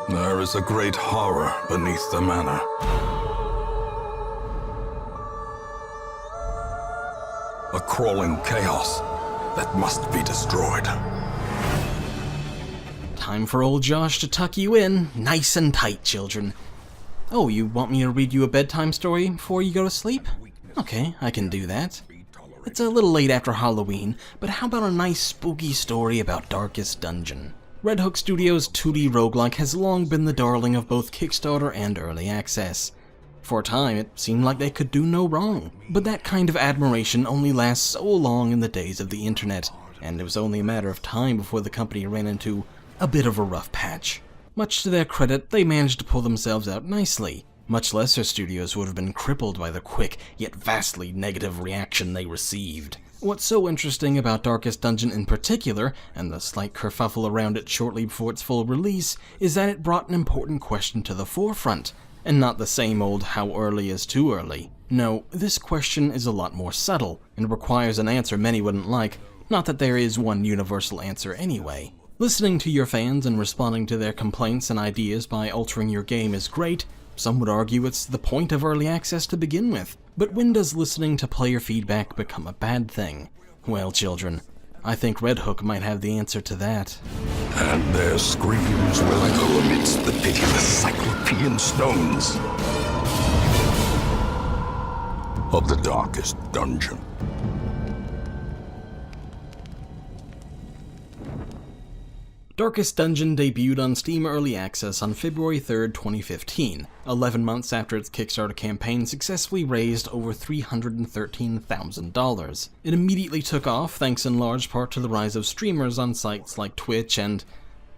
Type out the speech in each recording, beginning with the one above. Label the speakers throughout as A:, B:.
A: There is a great horror beneath the manor. A crawling chaos that must be destroyed.
B: Time for old Josh to tuck you in, nice and tight, children. Oh, you want me to read you a bedtime story before you go to sleep? Okay, I can do that. It's a little late after Halloween, but how about a nice spooky story about Darkest Dungeon? Red Hook Studios' 2D roguelike has long been the darling of both Kickstarter and Early Access. For a time, it seemed like they could do no wrong, but that kind of admiration only lasts so long in the days of the internet, and it was only a matter of time before the company ran into a bit of a rough patch. Much to their credit, they managed to pull themselves out nicely. Much lesser studios would have been crippled by the quick, yet vastly negative reaction they received. What's so interesting about Darkest Dungeon in particular, and the slight kerfuffle around it shortly before its full release, is that it brought an important question to the forefront, and not the same old how early is too early. No, this question is a lot more subtle, and requires an answer many wouldn't like, not that there is one universal answer anyway. Listening to your fans and responding to their complaints and ideas by altering your game is great. Some would argue it's the point of early access to begin with. But when does listening to player feedback become a bad thing? Well, children, I think Red Hook might have the answer to that.
A: And their screams will echo amidst the pitiless cyclopean stones of the Darkest Dungeon.
B: Darkest Dungeon debuted on Steam Early Access on February 3rd, 2015, 11 months after its Kickstarter campaign successfully raised over $313,000. It immediately took off thanks in large part to the rise of streamers on sites like Twitch and,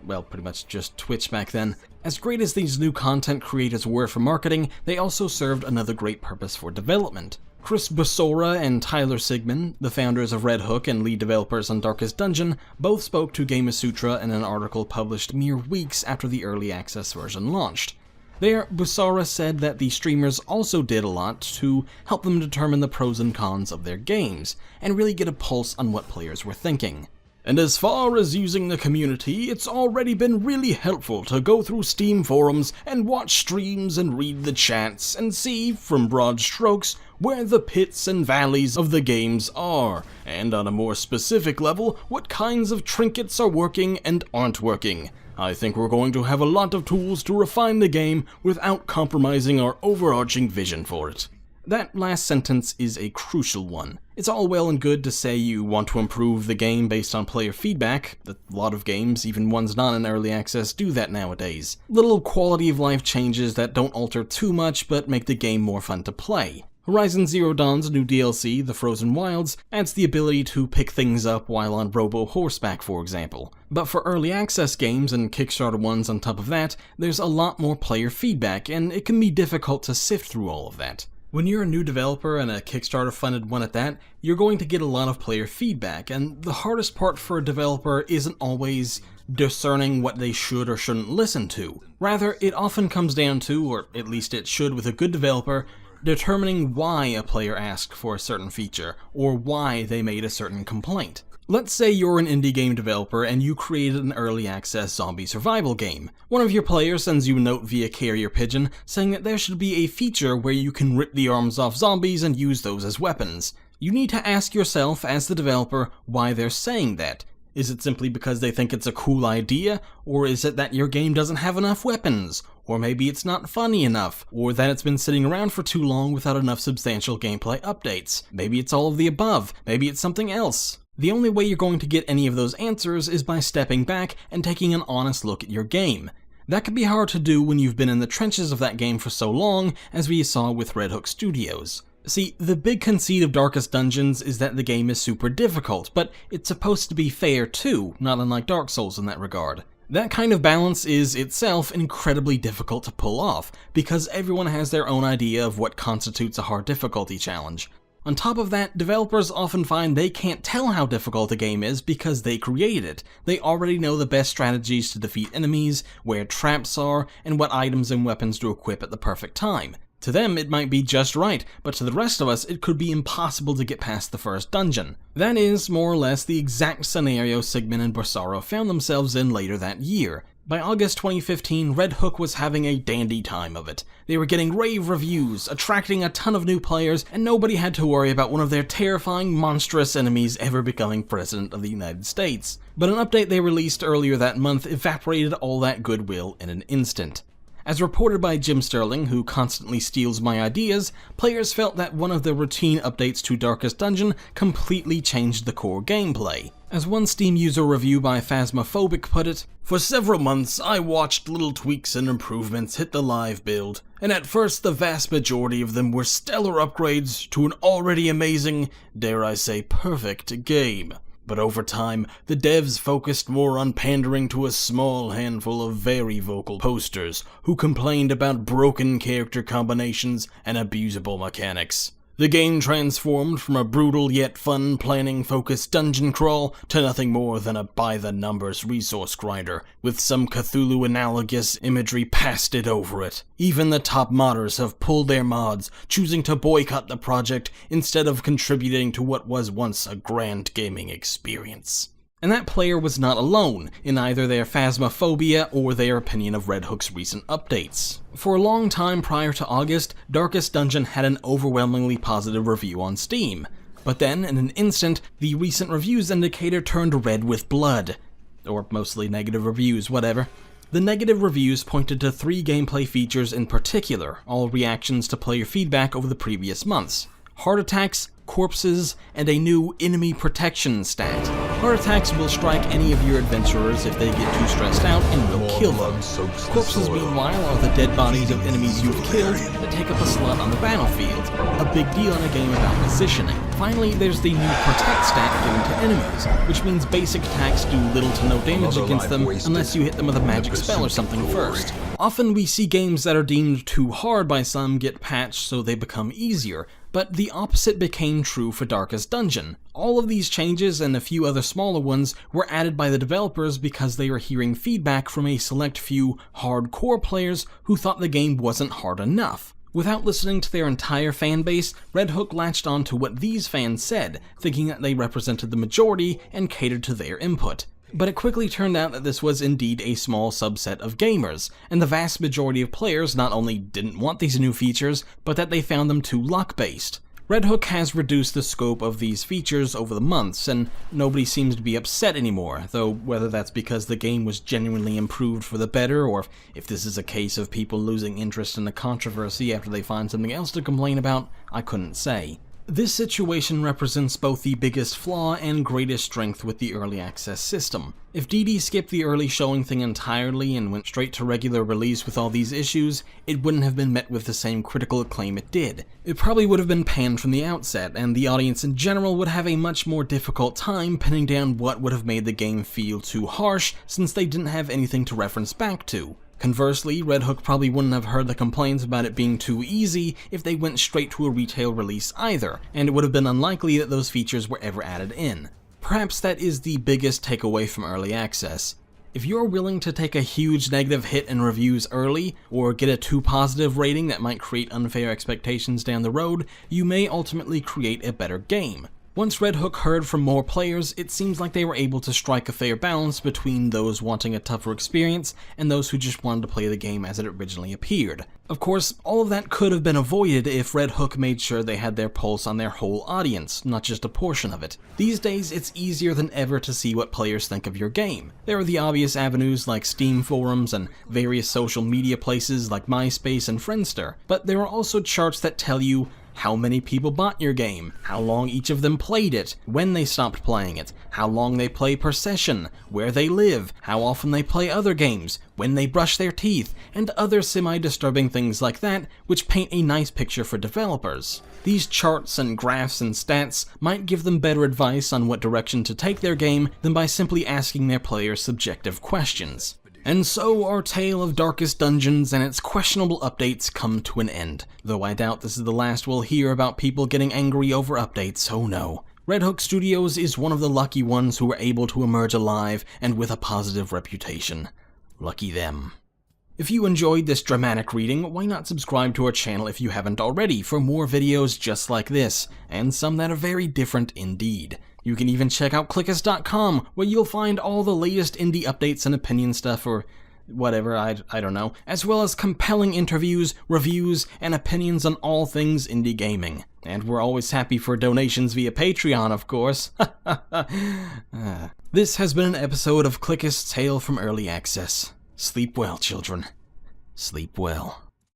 B: well, pretty much just Twitch back then. As great as these new content creators were for marketing, they also served another great purpose for development. Chris Basora and Tyler Sigman, the founders of Red Hook and lead developers on Darkest Dungeon, both spoke to Gamasutra in an article published mere weeks after the early access version launched. There, Basara said that the streamers also did a lot to help them determine the pros and cons of their games, and really get a pulse on what players were thinking. And as far as using the community, it's already been really helpful to go through Steam forums and watch streams and read the chats and see, from broad strokes, where the pits and valleys of the games are, and on a more specific level, what kinds of trinkets are working and aren't working. I think we're going to have a lot of tools to refine the game without compromising our overarching vision for it. That last sentence is a crucial one. It's all well and good to say you want to improve the game based on player feedback. A lot of games, even ones not in early access, do that nowadays. Little quality of life changes that don't alter too much but make the game more fun to play. Horizon Zero Dawn's new DLC, The Frozen Wilds, adds the ability to pick things up while on Robo Horseback, for example. But for early access games and Kickstarter ones on top of that, there's a lot more player feedback, and it can be difficult to sift through all of that. When you're a new developer and a Kickstarter-funded one at that, you're going to get a lot of player feedback, and the hardest part for a developer isn't always discerning what they should or shouldn't listen to. Rather, it often comes down to, or at least it should with a good developer, determining why a player asked for a certain feature, or why they made a certain complaint. Let's say you're an indie game developer and you created an early access zombie survival game. One of your players sends you a note via carrier pigeon saying that there should be a feature where you can rip the arms off zombies and use those as weapons. You need to ask yourself, as the developer, why they're saying that. Is it simply because they think it's a cool idea, or is it that your game doesn't have enough weapons? Or maybe it's not funny enough, or that it's been sitting around for too long without enough substantial gameplay updates. Maybe it's all of the above, maybe it's something else. The only way you're going to get any of those answers is by stepping back and taking an honest look at your game. That can be hard to do when you've been in the trenches of that game for so long, as we saw with Red Hook Studios. See, the big conceit of Darkest Dungeons is that the game is super difficult, but it's supposed to be fair too, not unlike Dark Souls in that regard. That kind of balance is itself incredibly difficult to pull off, because everyone has their own idea of what constitutes a hard difficulty challenge. On top of that, developers often find they can't tell how difficult a game is because they created it. They already know the best strategies to defeat enemies, where traps are, and what items and weapons to equip at the perfect time. To them, it might be just right, but to the rest of us, it could be impossible to get past the first dungeon. That is, more or less, the exact scenario Sigmund and Borsaro found themselves in later that year. By August 2015, Red Hook was having a dandy time of it. They were getting rave reviews, attracting a ton of new players, and nobody had to worry about one of their terrifying, monstrous enemies ever becoming President of the United States. But an update they released earlier that month evaporated all that goodwill in an instant. As reported by Jim Sterling, who constantly steals my ideas, players felt that one of the routine updates to Darkest Dungeon completely changed the core gameplay. As one Steam user review by Phasmophobic put it, "For several months I watched little tweaks and improvements hit the live build, and at first the vast majority of them were stellar upgrades to an already amazing, dare I say perfect, game. But over time, the devs focused more on pandering to a small handful of very vocal posters who complained about broken character combinations and abusable mechanics. The game transformed from a brutal yet fun planning-focused dungeon crawl to nothing more than a by-the-numbers resource grinder, with some Cthulhu-analogous imagery pasted over it. Even the top modders have pulled their mods, choosing to boycott the project instead of contributing to what was once a grand gaming experience." And that player was not alone in either their phasmophobia or their opinion of Red Hook's recent updates. For a long time prior to August, Darkest Dungeon had an overwhelmingly positive review on Steam. But then, in an instant, the recent reviews indicator turned red with blood. Or mostly negative reviews, whatever. The negative reviews pointed to 3 gameplay features in particular, all reactions to player feedback over the previous months: heart attacks, corpses, and a new enemy protection stat. Heart attacks will strike any of your adventurers if they get too stressed out and will kill them. Corpses, meanwhile, are the dead bodies of enemies you've killed that take up a slot on the battlefield. A big deal in a game about positioning. Finally, there's the new protect stat given to enemies, which means basic attacks do little to no damage against them unless you hit them with a magic spell or something first. Often we see games that are deemed too hard by some get patched so they become easier, but the opposite became true for Darkest Dungeon. All of these changes and a few other smaller ones were added by the developers because they were hearing feedback from a select few hardcore players who thought the game wasn't hard enough. Without listening to their entire fanbase, Red Hook latched on to what these fans said, thinking that they represented the majority and catered to their input. But it quickly turned out that this was indeed a small subset of gamers, and the vast majority of players not only didn't want these new features, but that they found them too luck-based. Red Hook has reduced the scope of these features over the months, and nobody seems to be upset anymore, though whether that's because the game was genuinely improved for the better, or if this is a case of people losing interest in the controversy after they find something else to complain about, I couldn't say. This situation represents both the biggest flaw and greatest strength with the early access system. If DD skipped the early showing thing entirely and went straight to regular release with all these issues, it wouldn't have been met with the same critical acclaim it did. It probably would have been panned from the outset, and the audience in general would have a much more difficult time pinning down what would have made the game feel too harsh since they didn't have anything to reference back to. Conversely, Red Hook probably wouldn't have heard the complaints about it being too easy if they went straight to a retail release either, and it would have been unlikely that those features were ever added in. Perhaps that is the biggest takeaway from early access. If you're willing to take a huge negative hit in reviews early, or get a too positive rating that might create unfair expectations down the road, you may ultimately create a better game. Once Red Hook heard from more players, it seems like they were able to strike a fair balance between those wanting a tougher experience and those who just wanted to play the game as it originally appeared. Of course, all of that could have been avoided if Red Hook made sure they had their pulse on their whole audience, not just a portion of it. These days, it's easier than ever to see what players think of your game. There are the obvious avenues like Steam forums and various social media places like MySpace and Friendster, but there are also charts that tell you how many people bought your game, how long each of them played it, when they stopped playing it, how long they play per session, where they live, how often they play other games, when they brush their teeth, and other semi-disturbing things like that, which paint a nice picture for developers. These charts and graphs and stats might give them better advice on what direction to take their game than by simply asking their players subjective questions. And so our tale of Darkest Dungeons and its questionable updates come to an end, though I doubt this is the last we'll hear about people getting angry over updates, oh no. Red Hook Studios is one of the lucky ones who were able to emerge alive and with a positive reputation. Lucky them. If you enjoyed this dramatic reading, why not subscribe to our channel if you haven't already for more videos just like this, and some that are very different indeed. You can even check out Clickus.com, where you'll find all the latest indie updates and opinion stuff, or whatever, I don't know, as well as compelling interviews, reviews, and opinions on all things indie gaming. And we're always happy for donations via Patreon, of course. This has been an episode of Clickus Tale from Early Access. Sleep well, children. Sleep well.